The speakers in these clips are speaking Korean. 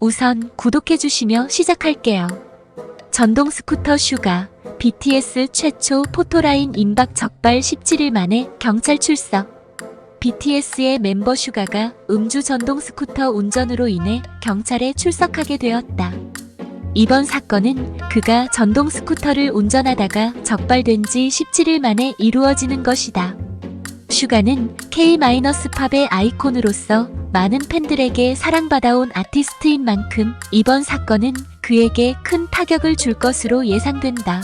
우선 구독해주시며 시작할게요. 전동 스쿠터 슈가, BTS 최초 포토라인 임박 적발 17일 만에 경찰 출석. BTS의 멤버 슈가가 음주 전동 스쿠터 운전으로 인해 경찰에 출석하게 되었다. 이번 사건은 그가 전동 스쿠터를 운전하다가 적발된 지 17일 만에 이루어지는 것이다. 슈가는 K-팝의 아이콘으로서 많은 팬들에게 사랑받아온 아티스트인 만큼 이번 사건은 그에게 큰 타격을 줄 것으로 예상된다.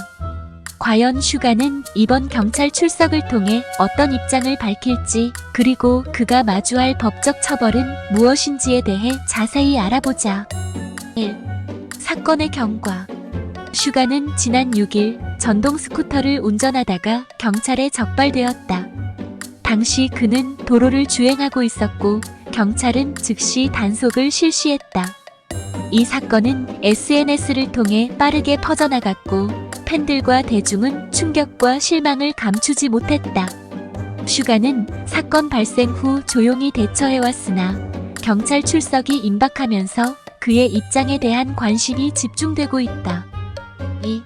과연 슈가는 이번 경찰 출석을 통해 어떤 입장을 밝힐지, 그리고 그가 마주할 법적 처벌은 무엇인지에 대해 자세히 알아보자. 1. 사건의 경과. 슈가는 지난 6일 전동 스쿠터를 운전하다가 경찰에 적발되었다. 당시 그는 도로를 주행하고 있었고 경찰은 즉시 단속을 실시했다. 이 사건은 SNS를 통해 빠르게 퍼져나갔고 팬들과 대중은 충격과 실망을 감추지 못했다. 슈가는 사건 발생 후 조용히 대처해왔으나 경찰 출석이 임박하면서 그의 입장에 대한 관심이 집중되고 있다. 2.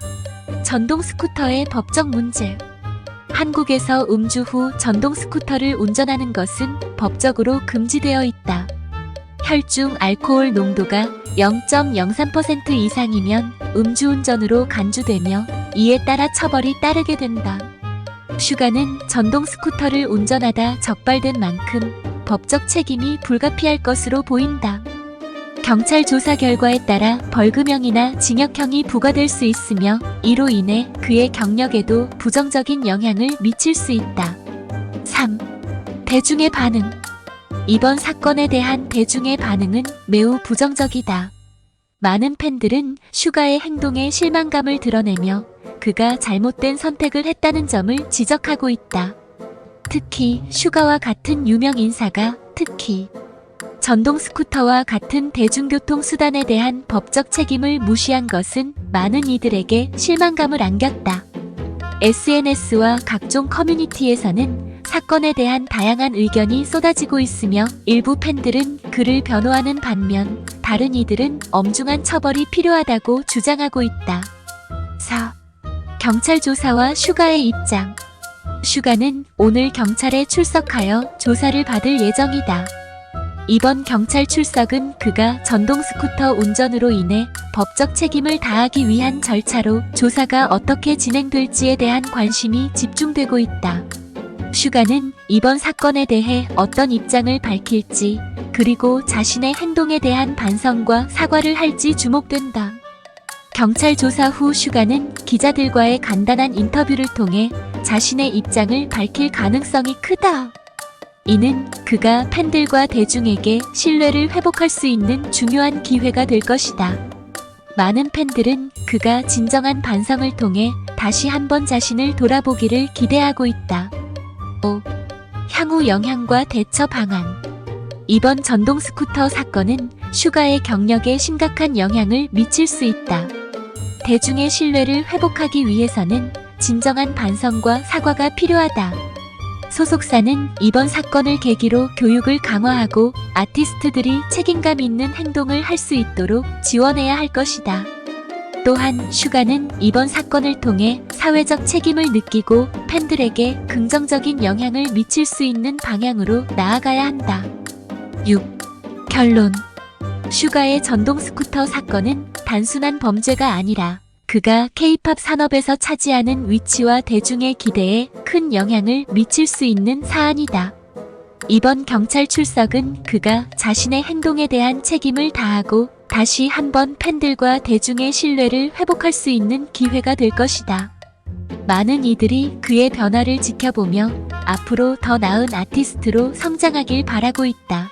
전동 스쿠터의 법적 문제. 한국에서 음주 후 전동 스쿠터를 운전하는 것은 법적으로 금지되어 있다. 혈중 알코올 농도가 0.03% 이상이면 음주운전으로 간주되며 이에 따라 처벌이 따르게 된다. 슈가는 전동 스쿠터를 운전하다 적발된 만큼 법적 책임이 불가피할 것으로 보인다. 경찰 조사 결과에 따라 벌금형이나 징역형이 부과될 수 있으며 이로 인해 그의 경력에도 부정적인 영향을 미칠 수 있다. 3. 대중의 반응. 이번 사건에 대한 대중의 반응은 매우 부정적이다. 많은 팬들은 슈가의 행동에 실망감을 드러내며 그가 잘못된 선택을 했다는 점을 지적하고 있다. 특히 슈가와 같은 유명 인사가 특히 전동 스쿠터와 같은 대중교통 수단에 대한 법적 책임을 무시한 것은 많은 이들에게 실망감을 안겼다. SNS와 각종 커뮤니티에서는 사건에 대한 다양한 의견이 쏟아지고 있으며 일부 팬들은 그를 변호하는 반면 다른 이들은 엄중한 처벌이 필요하다고 주장하고 있다. 4. 경찰 조사와 슈가의 입장. 슈가는 오늘 경찰에 출석하여 조사를 받을 예정이다. 이번 경찰 출석은 그가 전동 스쿠터 운전으로 인해 법적 책임을 다하기 위한 절차로 조사가 어떻게 진행될지에 대한 관심이 집중되고 있다. 슈가는 이번 사건에 대해 어떤 입장을 밝힐지, 그리고 자신의 행동에 대한 반성과 사과를 할지 주목된다. 경찰 조사 후 슈가는 기자들과의 간단한 인터뷰를 통해 자신의 입장을 밝힐 가능성이 크다. 이는 그가 팬들과 대중에게 신뢰를 회복할 수 있는 중요한 기회가 될 것이다. 많은 팬들은 그가 진정한 반성을 통해 다시 한번 자신을 돌아보기를 기대하고 있다. 5. 향후 영향과 대처 방안. 이번 전동 스쿠터 사건은 슈가의 경력에 심각한 영향을 미칠 수 있다. 대중의 신뢰를 회복하기 위해서는 진정한 반성과 사과가 필요하다. 소속사는 이번 사건을 계기로 교육을 강화하고 아티스트들이 책임감 있는 행동을 할 수 있도록 지원해야 할 것이다. 또한 슈가는 이번 사건을 통해 사회적 책임을 느끼고 팬들에게 긍정적인 영향을 미칠 수 있는 방향으로 나아가야 한다. 6. 결론. 슈가의 전동 스쿠터 사건은 단순한 범죄가 아니라 그가 K-팝 산업에서 차지하는 위치와 대중의 기대에 큰 영향을 미칠 수 있는 사안이다. 이번 경찰 출석은 그가 자신의 행동에 대한 책임을 다하고 다시 한번 팬들과 대중의 신뢰를 회복할 수 있는 기회가 될 것이다. 많은 이들이 그의 변화를 지켜보며 앞으로 더 나은 아티스트로 성장하길 바라고 있다.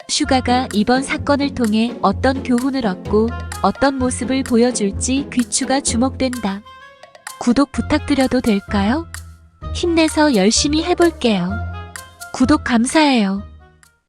슈가가 이번 사건을 통해 어떤 교훈을 얻고 어떤 모습을 보여줄지 귀추가 주목된다. 구독 부탁드려도 될까요? 힘내서 열심히 해볼게요. 구독 감사해요.